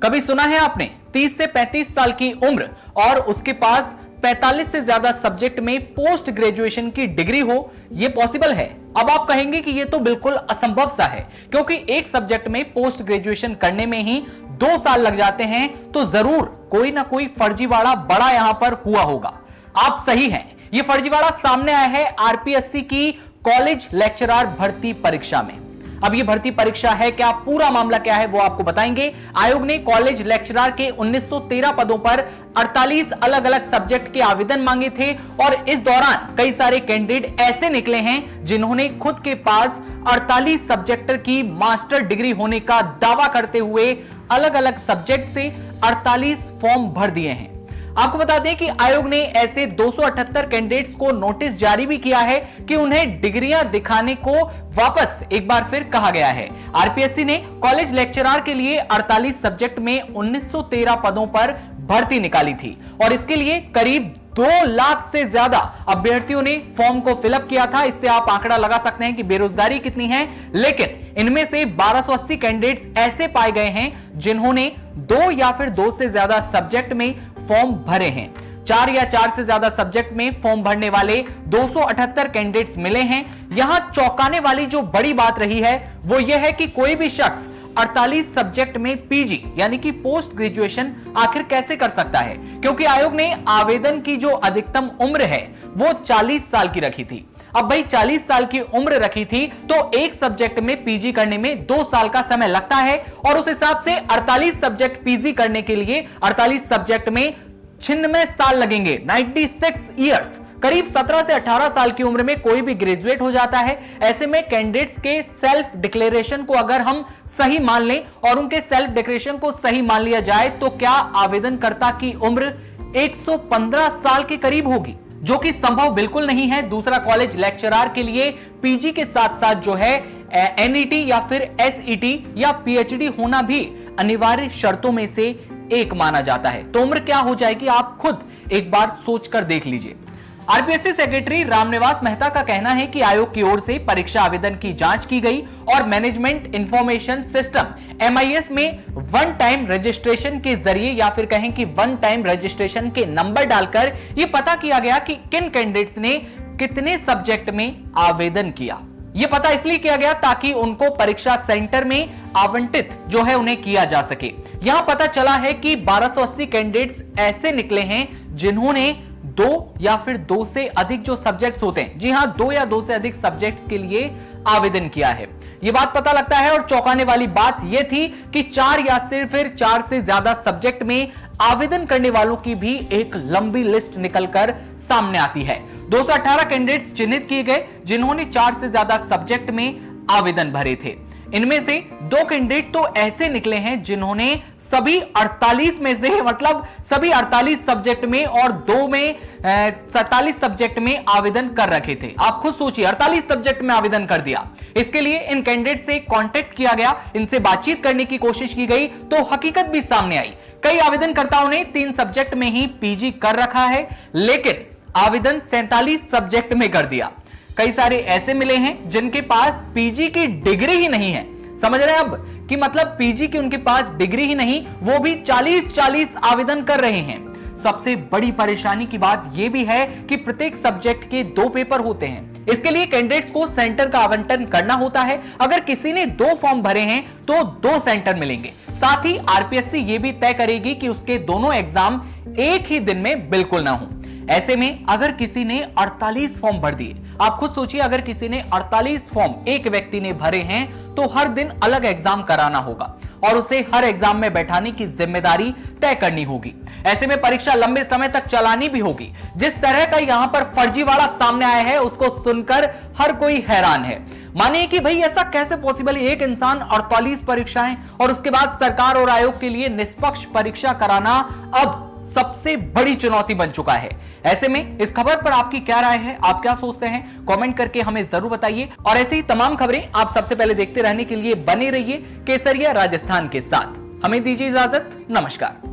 कभी सुना है आपने 30 से 35 साल की उम्र और उसके पास 45 से ज्यादा सब्जेक्ट में पोस्ट ग्रेजुएशन की डिग्री हो? यह पॉसिबल है। अब आप कहेंगे कि यह तो बिल्कुल असंभव सा है, क्योंकि एक सब्जेक्ट में पोस्ट ग्रेजुएशन करने में ही 2 साल लग जाते हैं, तो जरूर कोई ना कोई फर्जीवाड़ा बड़ा यहां पर हुआ होगा। आप सही हैं, यह फर्जीवाड़ा सामने आया है आरपीएससी की कॉलेज लेक्चरर भर्ती परीक्षा में। अब ये भर्ती परीक्षा है क्या, पूरा मामला क्या है, वो आपको बताएंगे। आयोग ने कॉलेज लेक्चरर के 1913 पदों पर 48 अलग अलग सब्जेक्ट के आवेदन मांगे थे और इस दौरान कई सारे कैंडिडेट ऐसे निकले हैं जिन्होंने खुद के पास 48 सब्जेक्ट की मास्टर डिग्री होने का दावा करते हुए अलग अलग सब्जेक्ट से 48 फॉर्म भर दिए हैं। आपको बता दें कि आयोग ने ऐसे 278 कैंडिडेट्स को नोटिस जारी भी किया है कि उन्हें डिग्रियां दिखाने को वापस एक बार फिर कहा गया है। आरपीएससी ने कॉलेज लेक्चरर के लिए 48 सब्जेक्ट में 1913 पदों पर भर्ती निकाली थी और इसके लिए करीब 2 लाख से ज्यादा अभ्यर्थियों ने फॉर्म को फिलअप किया था। इससे आप आंकड़ा लगा सकते हैं कि बेरोजगारी कितनी है। लेकिन इनमें से 1280 कैंडिडेट्स ऐसे पाए गए हैं जिन्होंने 2 या फिर 2 से ज्यादा सब्जेक्ट में फॉर्म भरे हैं। 4 या 4 से ज्यादा सब्जेक्ट में फॉर्म भरने वाले 278 कैंडिडेट्स मिले हैं। यहां चौंकाने वाली जो बड़ी बात रही है वो यह है कि कोई भी शख्स 48 सब्जेक्ट में पीजी यानी कि पोस्ट ग्रेजुएशन आखिर कैसे कर सकता है, क्योंकि आयोग ने आवेदन की जो अधिकतम उम्र है वो 40 साल की रखी थी। अब भाई 40 साल की उम्र रखी थी तो एक सब्जेक्ट में पीजी करने में 2 साल का समय लगता है और उस हिसाब से 48 सब्जेक्ट पीजी करने के लिए 48 सब्जेक्ट में 96 साल लगेंगे, 96 इयर्स। करीब 17 से 18 साल की उम्र में कोई भी ग्रेजुएट हो जाता है। ऐसे में कैंडिडेट्स के सेल्फ डिक्लेरेशन को अगर हम सही मान लें और उनके सेल्फ डिक्लेरेशन को सही मान लिया जाए तो क्या आवेदनकर्ता की उम्र 115 साल के करीब होगी, जो कि संभव बिल्कुल नहीं है। दूसरा, कॉलेज लेक्चरर के लिए पीजी के साथ साथ जो है एनईटी या फिर एसईटी या पीएचडी होना भी अनिवार्य शर्तों में से एक माना जाता है। तो उम्र क्या हो जाएगी, आप खुद एक बार सोचकर देख लीजिए। आरपीएससी सेक्रेटरी रामनिवास मेहता का कहना है कि आयोग की ओर से परीक्षा आवेदन की जांच की गई और मैनेजमेंट इंफॉर्मेशन सिस्टम एमआईएस में वन टाइम रजिस्ट्रेशन के जरिए या फिर कहें कि वन टाइम रजिस्ट्रेशन के नंबर डालकर यह पता किया गया कि किन कैंडिडेट्स ने कितने सब्जेक्ट में आवेदन किया। यह पता इसलिए किया गया ताकि उनको परीक्षा सेंटर में आवंटित जो है उन्हें किया जा सके। यहां पता चला है कि 1280 कैंडिडेट्स ऐसे निकले हैं जिन्होंने 2 या फिर 2 से अधिक जो सब्जेक्ट्स होते हैं, जी हां, 2 या 2 से अधिक सब्जेक्ट्स के लिए आवेदन किया है। यह बात पता लगता है और चौंकाने वाली बात यह थी कि 4 या फिर 4 से ज्यादा सब्जेक्ट में आवेदन करने वालों की भी एक लंबी लिस्ट निकलकर सामने आती है। 218 कैंडिडेट्स चिन्हित किए गए जिन्होंने 4 से ज्यादा सब्जेक्ट में आवेदन भरे थे। इनमें से 2 कैंडिडेट तो ऐसे निकले हैं जिन्होंने सभी 48 में से, मतलब सभी 48 सब्जेक्ट में और 2 में 47 सब्जेक्ट में आवेदन कर रखे थे। आप खुद सोचिए, 48 सब्जेक्ट में आवेदन कर दिया। इसके लिए इन कैंडिडेट से कांटेक्ट किया गया, इनसे बातचीत करने की कोशिश की गई तो हकीकत भी सामने आई। कई आवेदनकर्ताओं ने 3 सब्जेक्ट में ही पीजी कर रखा है, लेकिन आवेदन 47 सब्जेक्ट में कर दिया। कई सारे ऐसे मिले हैं जिनके पास पीजी की डिग्री ही नहीं है। समझ रहे हैं अब कि मतलब पीजी की उनके पास डिग्री ही नहीं, वो भी 40 आवेदन कर रहे हैं। सबसे बड़ी परेशानी की बात यह भी है कि प्रत्येक सब्जेक्ट के 2 पेपर होते हैं। इसके लिए कैंडिडेट्स को सेंटर का आवंटन करना होता है। अगर किसी ने 2 फॉर्म भरे हैं तो 2 सेंटर मिलेंगे। साथ ही आरपीएससी यह भी तय करेगी कि उसके दोनों एग्जाम एक ही दिन में बिल्कुल ना हो। ऐसे में अगर किसी ने 48 फॉर्म भर दिए, आप खुद सोचिए, अगर किसी ने 48 फॉर्म एक व्यक्ति ने भरे हैं तो हर दिन अलग एग्जाम कराना होगा और उसे हर एग्जाम में बैठाने की जिम्मेदारी तय करनी होगी। ऐसे में परीक्षा लंबे समय तक चलानी भी होगी। जिस तरह का यहां पर फर्जीवाड़ा सामने आया है उसको सुनकर हर कोई हैरान है। मानिए कि भाई ऐसा कैसे पॉसिबल है, एक इंसान 48 परीक्षाएं और उसके बाद सरकार और आयोग के लिए निष्पक्ष परीक्षा कराना अब सबसे बड़ी चुनौती बन चुका है। ऐसे में इस खबर पर आपकी क्या राय है, आप क्या सोचते हैं, कमेंट करके हमें जरूर बताइए। और ऐसी ही तमाम खबरें आप सबसे पहले देखते रहने के लिए बने रहिए केसरिया राजस्थान के साथ। हमें दीजिए इजाजत, नमस्कार।